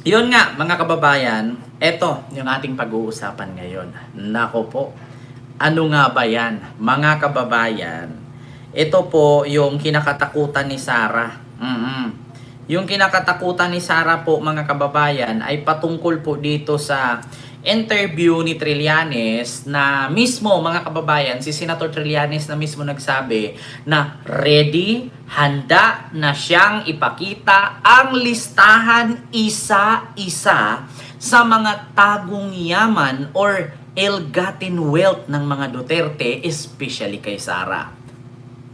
Yun nga, mga kababayan, eto yung ating pag-uusapan ngayon. Nako po, ano nga ba yan? Mga kababayan, ito po yung kinakatakutan ni Sarah. Yung kinakatakutan ni Sarah po, mga kababayan, ay patungkol po dito sa interview ni Trillanes na mismo, mga kababayan, si Senator Trillanes na mismo nagsabi na ready, handa na siyang ipakita ang listahan isa-isa sa mga tagong yaman or ill-gotten wealth ng mga Duterte, especially kay Sara.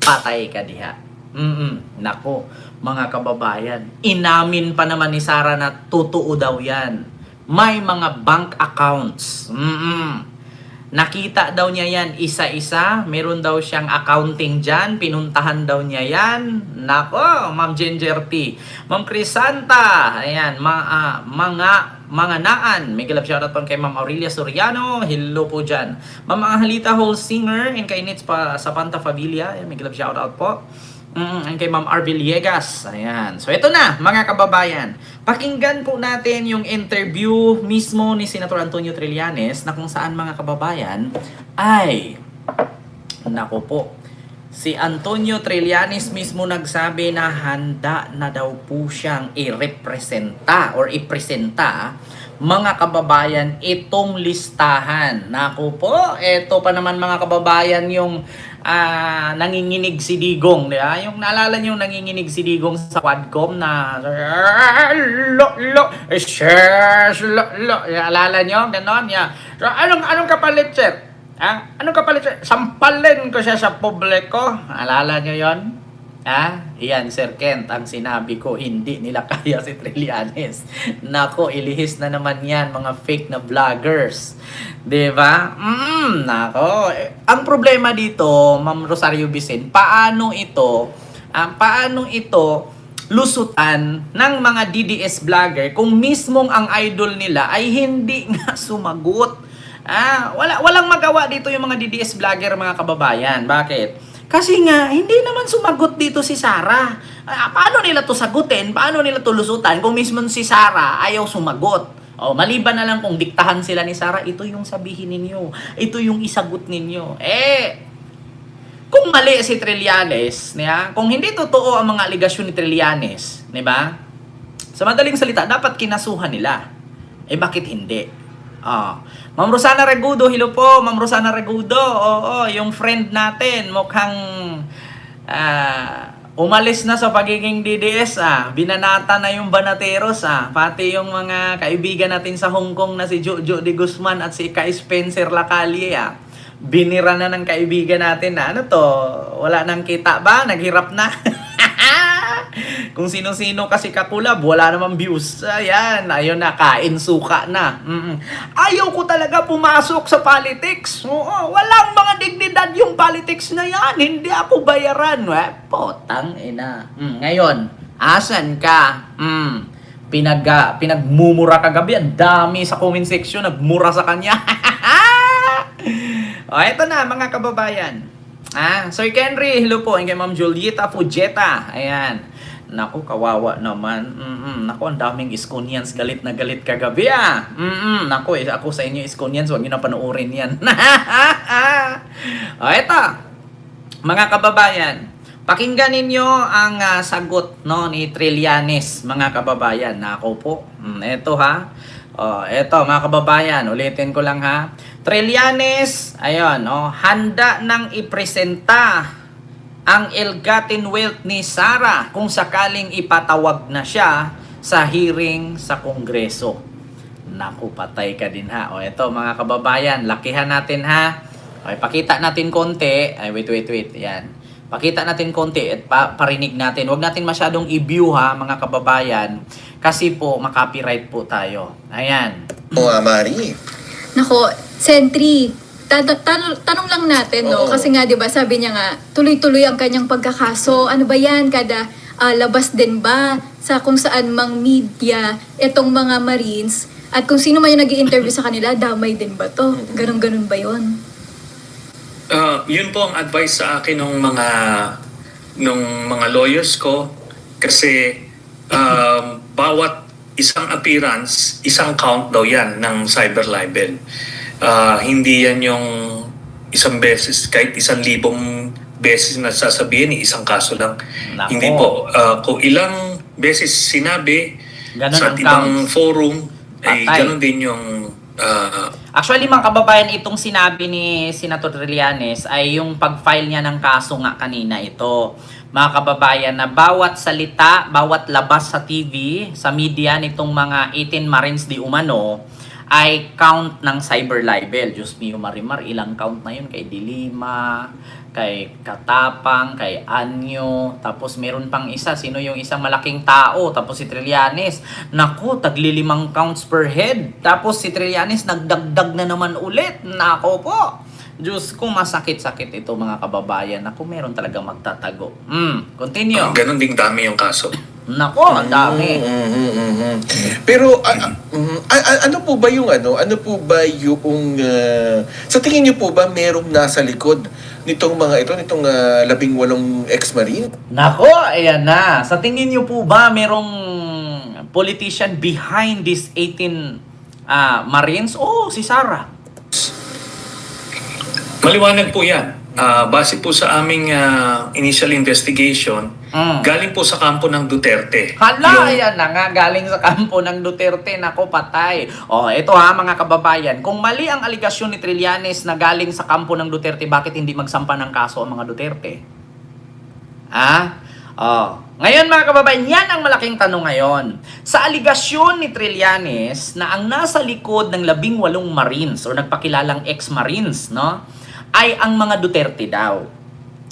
Patay ka diha. Nako, mga kababayan, inamin pa naman ni Sara na totoo daw yan. May mga bank accounts. Nakita daw niya yan isa-isa. Meron daw siyang accounting dyan. Pinuntahan daw niya yan. Nako, Ma'am Ginger T. Ma'am Crisanta. Ayan, mga naan. May galap shoutout po kay Ma'am Aurelia Soriano. Hello po dyan. Ma'am Angelita Holsinger. And kay Nits pa sa Panta Familia. Ayan, may galap shoutout po. And kay Ma'am R. Villegas. Ayan. So, ito na, mga kababayan. Pakinggan po natin yung interview mismo ni Senator Antonio Trillanes na kung saan, mga kababayan, ay, nako po, si Antonio Trillanes mismo nagsabi na handa na daw po siyang i-representa or i-presenta, mga kababayan, itong listahan. Naku po, ito pa naman, mga kababayan, yung nanginginig si Digong, di ba? Yung naalala niyo yung nanginginig si Digong sa Quadcom na naalala niyo? Ganon, yeah. So, anong kapalit, sir? Anong kapalit, sir? Sampalin ko siya sa publiko. Naalala niyo yon? Iyan, Sir Kent, ang sinabi ko, hindi nila kaya si Trillanes. Nako, ilihis na naman yan, mga fake na vloggers. Diba? Nako. Ang problema dito, Ma'am Rosario Vicen, paano ito lusutan ng mga DDS vlogger kung mismong ang idol nila ay hindi nga sumagot? Walang magawa dito yung mga DDS vlogger, mga kababayan. Bakit? Kasi nga, hindi naman sumagot dito si Sara. Paano nila to sagutin? Paano nila to lusutan kung mismo si Sara ayaw sumagot? Maliban na lang kung diktahan sila ni Sara, ito yung sabihin ninyo. Ito yung isagot ninyo. Kung mali si Trillanes, kung hindi totoo ang mga aligasyon ni Trillanes, di ba? Sa madaling salita, dapat kinasuhan nila. Bakit hindi? Ma'am Rosana Regudo, hello po, Ma'am Rosana Regudo. Yung friend natin, mukhang umalis na sa pagiging DDS, binanata na yung Banateros, pati yung mga kaibigan natin sa Hong Kong na si Jojo de Guzman at si Kai Spencer Lacalle, binira na ng kaibigan natin na wala nang kita ba? Naghirap na. Kung sino-sino kasi kakulab, wala namang views. Ayan, ayun na, kain suka na. Ayaw ko talaga pumasok sa politics. Walang mga dignidad yung politics na yan. Hindi ako bayaran. Potang ina. Ngayon, asan ka? Pinagmumura kagabi. Ang dami sa comment section, nagmura sa kanya. Ito na, mga kababayan. Sir Henry, hello po. Kay Ma'am Julieta Fujeta. Ayan. Naku, kawawa naman. Naku, ang daming Iskonians galit na galit kagabi, Naku, ako sa inyo Iskonians, huwag nyo na panoorin yan. Ito, mga kababayan, pakinggan ninyo ang sagot ni Trillanes, mga kababayan. Naku po, ito ito, mga kababayan, ulitin ko lang Trillanes, ayun, handa nang ipresenta ang ill-gotten wealth ni Sara kung sakaling ipatawag na siya sa hearing sa Kongreso. Naku, patay ka din ito, mga kababayan, lakihan natin pakita natin konti. Wait. Yan. Pakita natin konti at parinig natin. Huwag natin masyadong i-view mga kababayan. Kasi po, makopyright po tayo. Ayan. Mari. Nako, Sentry, tanong lang natin, no? Kasi nga, di ba, sabi niya nga, tuloy-tuloy ang kanyang pagkakaso. Ano ba yan? Kada labas din ba sa kung saan mang media itong mga Marines? At kung sino man yung nag-i-interview sa kanila, damay din ba to? Ganun-ganun ba yun? Yun po ang advice sa akin ng mga lawyers ko. Kasi bawat isang appearance, isang count daw yan ng cyber libel. Hindi yan yung isang beses, kahit 1,000 beses na sasabihin, isang kaso lang. Nako. Hindi po. Kung ilang beses sinabi Ganun sa ang ibang counts. forum, ay Patay. ganun din yung Actually, mga kababayan, itong sinabi ni Senator Trillanes ay yung pag-file niya ng kaso nga kanina ito. Mga kababayan, na bawat salita, bawat labas sa TV, sa media nitong mga 18 Marines di umano, ay count ng cyber libel. Diyos mio, Marimar, ilang count na yun? Kay Dilima, kay Katapang, kay Anyo, tapos meron pang isa, sino yung isang malaking tao, tapos si Trillanes, naku, tagli-5 counts per head, tapos si Trillanes nagdagdag na naman ulit, nako po. Diyos ko, masakit-sakit ito mga kababayan, naku, meron talaga magtatago. Continue. ganun ding dami yung kaso. Nako, ang dami. Pero ano po ba yung sa tingin niyo po ba merong nasa likod nitong mga ito, nitong 18 ex-marine? Nako, ayan na. Sa tingin niyo po ba merong politician behind this 18 Marines? Oh, si Sara. Maliwanag po yan. Base po sa aming initial investigation, galing po sa kampo ng Duterte. Hala, ayan na nga, galing sa kampo ng Duterte, nako, patay. Oh, ito ha, mga kababayan, kung mali ang aligasyon ni Trillanes na galing sa kampo ng Duterte, bakit hindi magsampa ng kaso ang mga Duterte? Ngayon mga kababayan, yan ang malaking tanong ngayon. Sa aligasyon ni Trillanes na ang nasa likod ng 18 Marines o nagpakilalang ex-Marines, no, ay ang mga Duterte daw.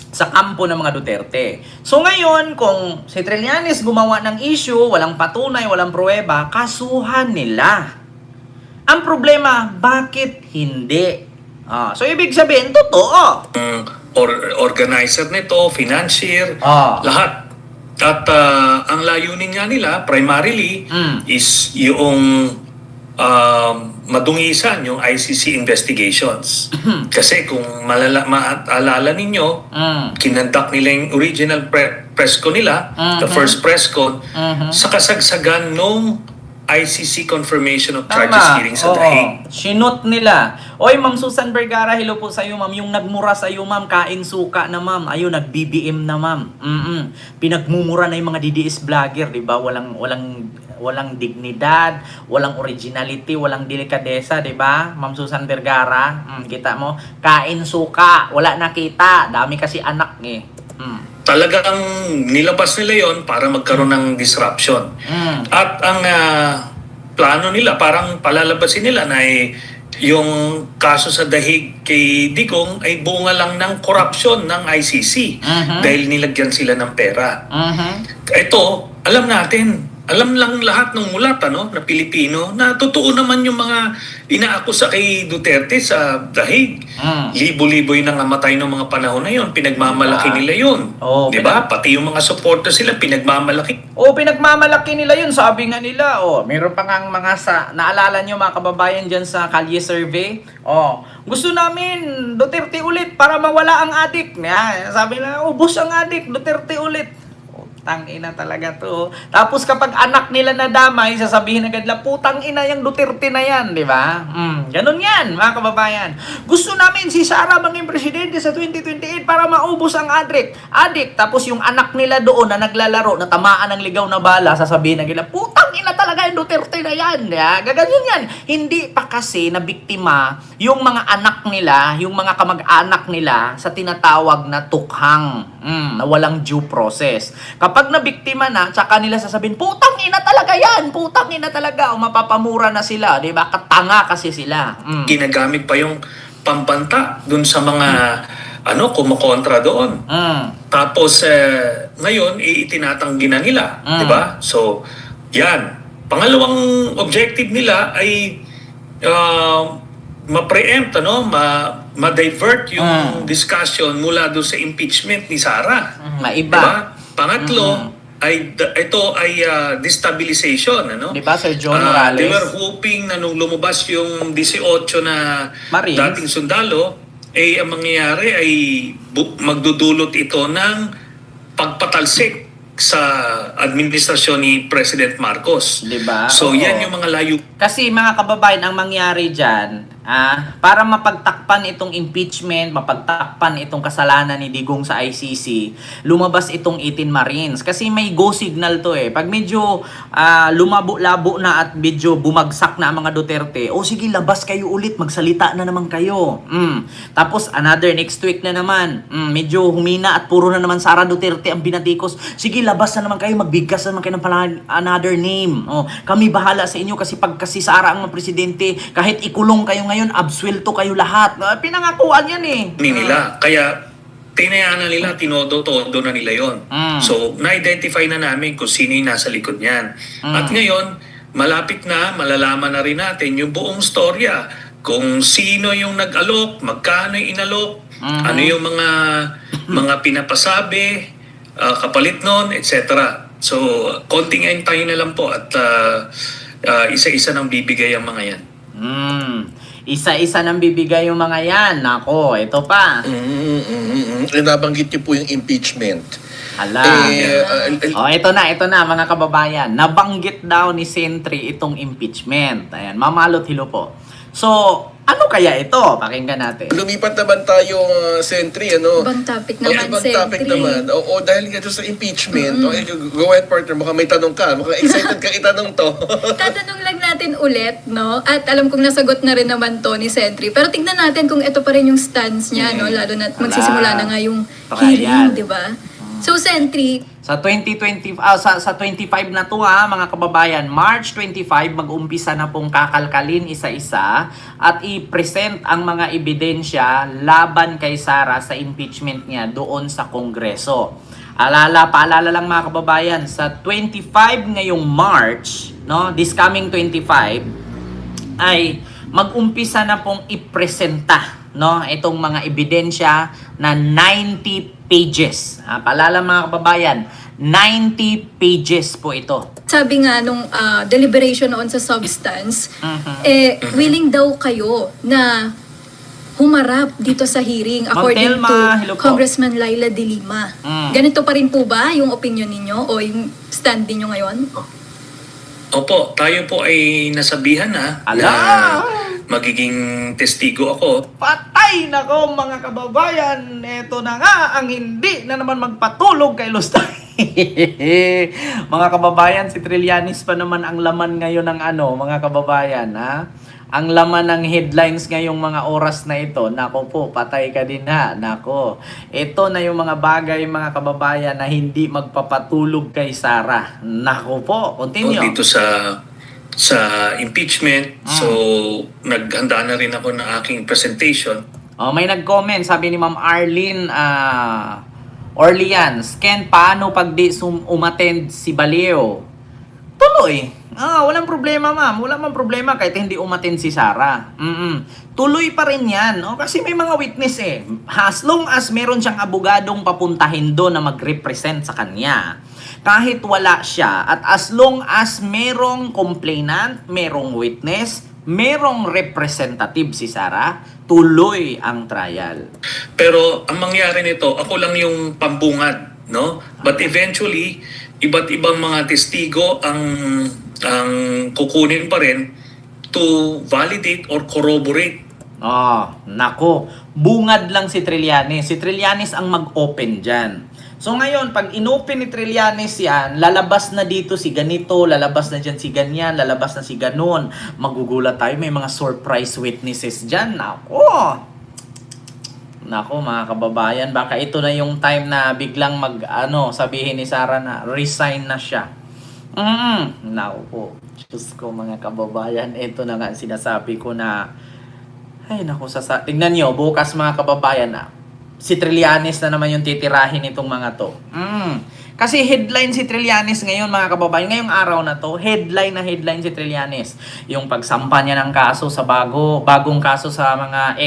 Sa kampo ng mga Duterte. So ngayon, kung si Trillanes gumawa ng issue, walang patunay, walang pruweba, kasuhan nila. Ang problema, bakit hindi? So ibig sabihin, totoo. Organizer nito, financier, lahat. At ang layunin nga nila, primarily, is yung madungisan yung ICC investigations. Kasi kung maalala ninyo, kinandak nila yung original press con nila, the first press con, sa kasagsagan nung ICC confirmation of charges hearing sa The Hague. Sinot nila. Oy, Ma'am Susan Vergara, hello po sa iyo, Ma'am. Yung nagmura sa iyo, Ma'am, kain suka na, Ma'am. Ayun, nag-BBM na, Ma'am. Pinagmumura na yung mga DDS vlogger, di ba? Walang dignidad, walang originality, walang delikadesa, di ba? Ma'am Susan Vergara, kita mo, kain suka, wala nakita, dami kasi anak eh. Talagang nilabas nila yon para magkaroon ng disruption. At ang plano nila, parang palalabasin nila na yung kaso sa Dahig kay Digong ay bunga lang ng corruption ng ICC dahil nilagyan sila ng pera. Ito, alam natin, alam lang lahat ng mulat na Pilipino na totoo naman yung mga inaakusa kay Duterte sa Dahig. Libo-libo yung nangamatay ng mga panahon na yun. Pinagmamalaki nila yun. Di ba? Pati yung mga supporters sila, pinagmamalaki. Pinagmamalaki nila yun. Sabi nga nila, meron pa nga mga naalala nyo mga kababayan dyan sa Kalye Survey. Gusto namin Duterte ulit para mawala ang adik. Sabi na, ubos ang adik, Duterte ulit. Tangina talaga to. Tapos kapag anak nila nadamay, sasabihin agad lang, putang ina yung Duterte na yan, di ba? Ganun yan, mga kababayan. Gusto namin si Sara maging presidente sa 2028 para maubos ang adik. Tapos yung anak nila doon na naglalaro, na tamaan ng ligaw na bala, sasabihin agad lang, putang ina talaga yung Duterte na yan. Gaganyan yan. Hindi pa kasi na biktima yung mga anak nila, yung mga kamag-anak nila sa tinatawag na tukhang, na walang due process. Kapag nabiktima na, tsaka nila sasabihin, putang ina talaga yan, putang ina talaga, o mapapamura na sila, di ba? Katanga kasi sila. Ginagamit pa yung pampanta dun sa mga kumukontra doon. Tapos ngayon itinatanggi na nila, di ba? So, yan. Pangalawang objective nila ay ma-preempt, ma-divert yung discussion mula doon sa impeachment ni Sara. Maiba. Diba? Pangatlo, ito ay destabilization. Diba, Sir John Morales? They were hoping na nung lumabas yung 18 na Marines, dating sundalo, ang mangyayari ay magdudulot ito ng pagpatalsik sa administrasyon ni President Marcos. Diba? So Oo. yan yung mga layo. Kasi mga kababayan, ang mangyari dyan, para mapagtakpan itong impeachment, mapagtakpan itong kasalanan ni Digong sa ICC, lumabas itong 18 Marines. Kasi may go signal to eh. Pag medyo lumabo-labo na at medyo bumagsak na ang mga Duterte, o sige, labas kayo ulit, magsalita na naman kayo. Tapos another next week na naman, medyo humina at puro na naman Sara Duterte ang binatikos. Sige, labas na naman kayo, magbigkas na naman kayo ng another name. Kami bahala sa inyo kasi pag kasi Sara ang presidente, kahit ikulong kayo ngayon, absuelto kayo lahat. Pinangakuan yan eh. Nila. Kaya tinayaan na nila, tinodo-todo na nila yon. So, na-identify na namin kung sino yung nasa likod niyan. At ngayon, malapit na, malalaman na rin natin yung buong storya. Kung sino yung nag-alok, magkano yung inalok, ano yung mga pinapasabi, kapalit nun, etc. So, konting tayo na lang po at isa-isa nang bibigay ang mga yan. Isa-isa nang bibigay yung mga yan. Nako, ito pa. Nabanggit niyo po yung impeachment. Hala. Ito na mga kababayan. Nabanggit daw ni Sentry itong impeachment. Ayan, mamalot hilo po. So, ano kaya ito? Pakinggan natin. Lumipat naman tayo, Sentry, ano? Ibang topic naman, Ibang Sentry. topic naman. Oo, dahil nga doon sa impeachment, go ahead, partner, mukhang may tanong ka. Mukhang excited ka itanong to. Tatanong lang natin ulit, no? At alam kong nasagot na rin naman to ni Sentry. Pero tignan natin kung ito pa rin yung stance niya, no? Lalo na magsisimula na nga yung hearing, di ba? So, Sentry, Sa 2020 sa 25 na to mga kababayan, March 25 mag-umpisa na pong kakalkalin isa-isa at i-present ang mga ebidensya laban kay Sara sa impeachment niya doon sa Kongreso. Paalala lang mga kababayan, sa 25 ngayong March, no, this coming 25 ay mag-umpisa na pong ipresenta, no, itong mga ebidensya na 90 pages. Paalala mga kababayan, 90 pages po ito. sabi nga nung deliberation noon sa substance, willing daw kayo na humarap dito sa hearing according Telma, to hello po. Congressman Laila de Lima. Ganito pa rin po ba yung opinion ninyo o yung stand ninyo ngayon? Opo, tayo po ay nasabihan na magiging testigo ako. Patay na ko mga kababayan. Ito na nga ang hindi na naman magpatulog kay Lustay. Mga kababayan, si Trillanes pa naman ang laman ngayon ng mga kababayan, ha? Ang laman ng headlines ngayong mga oras na ito. Nako po, patay ka din ha. Nako. Ito na yung mga bagay mga kababayan na hindi magpapatulog kay Sara. Nako po, continue. Dito sa impeachment. So, naghanda na rin ako ng aking presentation. May nag-comment, sabi ni Ma'am Arlene Orleans, Ken, paano pag di umattend si Baleo? Tuloy. Walang problema, ma'am. Wala mang problema kahit hindi umattend si Sara. Tuloy pa rin yan. Kasi may mga witness eh. As long as meron siyang abogadong papuntahin doon na mag-represent sa kanya, kahit wala siya, at as long as merong complainant, merong witness, merong representative si Sara, tuloy ang trial. Pero ang mangyari nito, ako lang yung pambungad, no? But eventually, iba't ibang mga testigo ang kukunin pa rin to validate or corroborate. Nako. Bungad lang si Trillanes. Si Trillanes ang mag-open dyan. So ngayon, pag inopen ni Trillanes yan, lalabas na dito si ganito, lalabas na dyan si ganyan, lalabas na si ganon. Magugulat tayo, may mga surprise witnesses dyan. Nako mga kababayan, baka ito na yung time na biglang sabihin ni Sara na resign na siya. Nako po. Diyos ko mga kababayan, ito na nga sinasabi ko na, ay nako, tingnan nyo, bukas mga kababayan si Trillanes na naman yung titirahin itong mga to. Kasi headline si Trillanes ngayon mga kababayan, ngayong araw na to, headline si Trillanes. Yung pagsampa niya ng kaso sa bagong kaso sa mga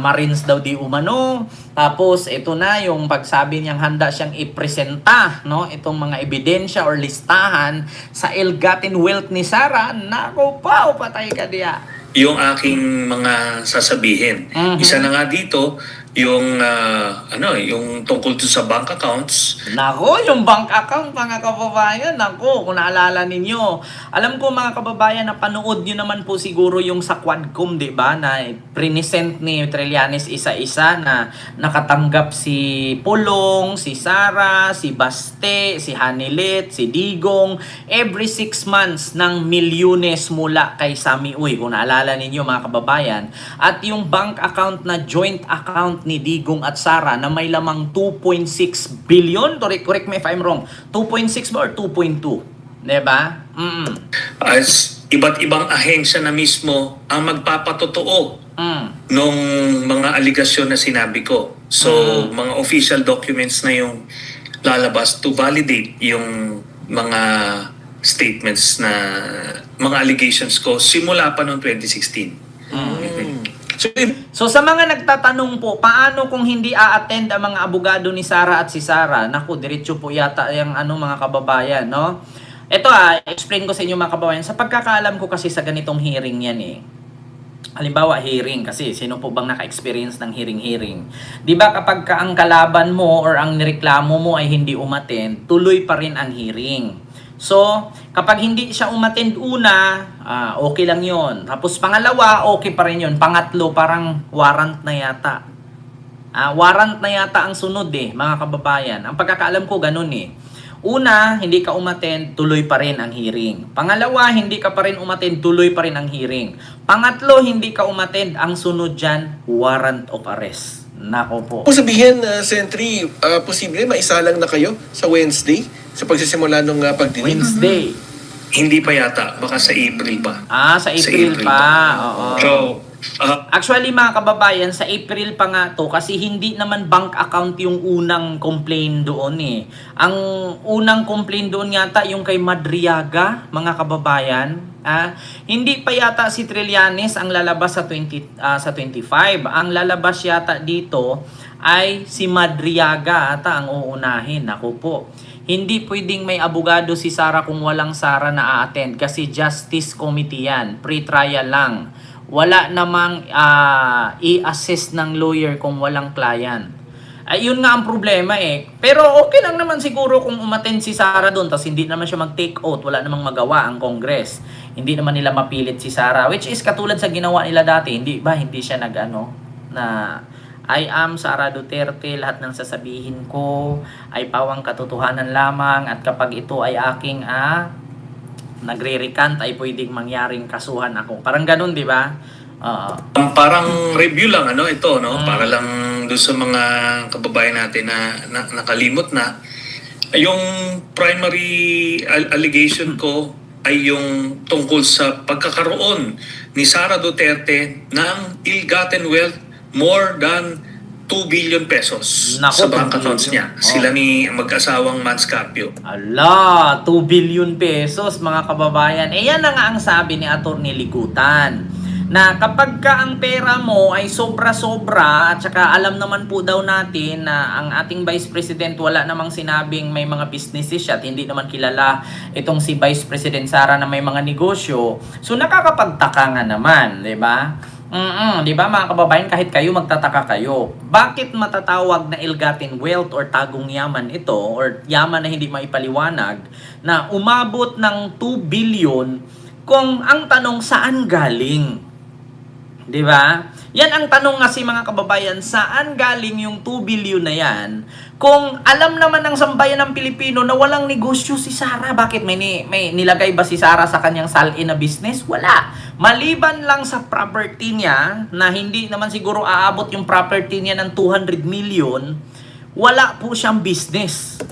Marines daw di umano. Tapos ito na yung pagsabi niyang handa siyang ipresenta, no, itong mga ebidensya or listahan sa ill-gotten wealth ni Sara. Nako pa, patay ka diya. Yung aking mga sasabihin. Isa na nga dito, yung tungkol dun sa bank accounts. Nako, yung bank account, mga kababayan, nako, kung naalala ninyo. Alam ko, mga kababayan, na panood nyo naman po siguro yung sa Quadcom, di ba, na present ni Trillanes isa-isa na nakatanggap si Pulong, si Sara, si Baste, si Hanilet, si Digong, every 6 months ng milyones mula kay Sami Uy, kung naalala ninyo, mga kababayan. At yung bank account na joint account ni Digong at Sara na may lamang 2.6 billion, correct me if I'm wrong, 2.6 ba or 2.2? Diba? As iba't ibang ahensya na mismo ang magpapatotoo nung mga aligasyon na sinabi ko. So, mga official documents na yung lalabas to validate yung mga statements na mga allegations ko simula pa noong 2016. So sa mga nagtatanong po, paano kung hindi a-attend ang mga abogado ni Sara at si Sara? Naku, diretso po yata yung mga kababayan, no? Ito explain ko sa inyo, mga kababayan. Sa pagkakaalam ko kasi sa ganitong hearing yan halimbawa hearing, kasi sino po bang naka-experience ng hearing? Di ba kapag ang kalaban mo or ang nireklamo mo ay hindi umattend, tuloy pa rin ang hearing. So, kapag hindi siya umattend una, okay lang yon. Tapos pangalawa, okay pa rin yon. Pangatlo, parang warrant na yata. Warrant na yata ang sunod mga kababayan. Ang pagkakaalam ko, ganun Una, hindi ka umattend, tuloy pa rin ang hearing. Pangalawa, hindi ka pa rin umattend, tuloy pa rin ang hearing. Pangatlo, hindi ka umattend, ang sunod dyan, warrant of arrest. Nako po. Kung sabihin, Sentry, posible maisalang na kayo sa Wednesday sa pagsisimula ng pagdinig? Wednesday. Hindi pa yata, baka sa April pa. Sa April pa. Oo. So, Actually, mga kababayan, sa April pa nga to kasi hindi naman bank account yung unang complaint doon Ang unang complaint doon yata yung kay Madriaga, mga kababayan. Hindi pa yata si Trillanes ang lalabas sa 25. Ang lalabas yata dito ay si Madriaga ata ang uunahin. Ako po. Hindi pwedeng may abogado si Sara kung walang Sara na a-attend kasi Justice Committee yan. Pre-trial lang. Wala namang i-assess ng lawyer kung walang client. Yun nga ang problema Pero okay lang naman siguro kung umattend si Sara doon tapos hindi naman siya mag-take out, wala namang magawa ang Congress. Hindi naman nila mapilit si Sara, which is katulad sa ginawa nila dati. Hindi siya na I am Sara Duterte, lahat ng sasabihin ko ay pawang katotohanan lamang at kapag ito ay aking nagre-recant ay pwedeng mangyaring kasuhan ako. Parang ganun, di ba? parang review lang ito para lang doon sa mga kababayan natin na nakalimot na yung primary allegation ko ay yung tungkol sa pagkakaroon ni Sara Duterte ng ill-gotten wealth more than 2 billion pesos Nako, sa bank 2 accounts billion. niya. Sila ni mag-asawang Manscarpio. Ala, 2 billion pesos, mga kababayan. Yan na nga ang sabi ni Atty. Ligutan. Na kapag ka ang pera mo ay sobra-sobra at saka alam naman po daw natin na ang ating Vice President wala namang sinabing may mga businesses siya at hindi naman kilala itong si Vice President Sara na may mga negosyo. So nakakapagtaka nga naman, di ba? Di ba mga kababayan, kahit kayo magtataka kayo, bakit matatawag na ill-gotten wealth or tagong yaman ito or yaman na hindi maipaliwanag na umabot ng 2 billion kung ang tanong saan galing? Di ba? Yan ang tanong nga si mga kababayan, saan galing yung 2 billion na yan? Kung alam naman ng sambayan ng Pilipino na walang negosyo si Sara, bakit may nilagay ba si Sara sa kanyang salin na business? Wala. Maliban lang sa property niya, na hindi naman siguro aabot yung property niya ng 200 million, wala po siyang business.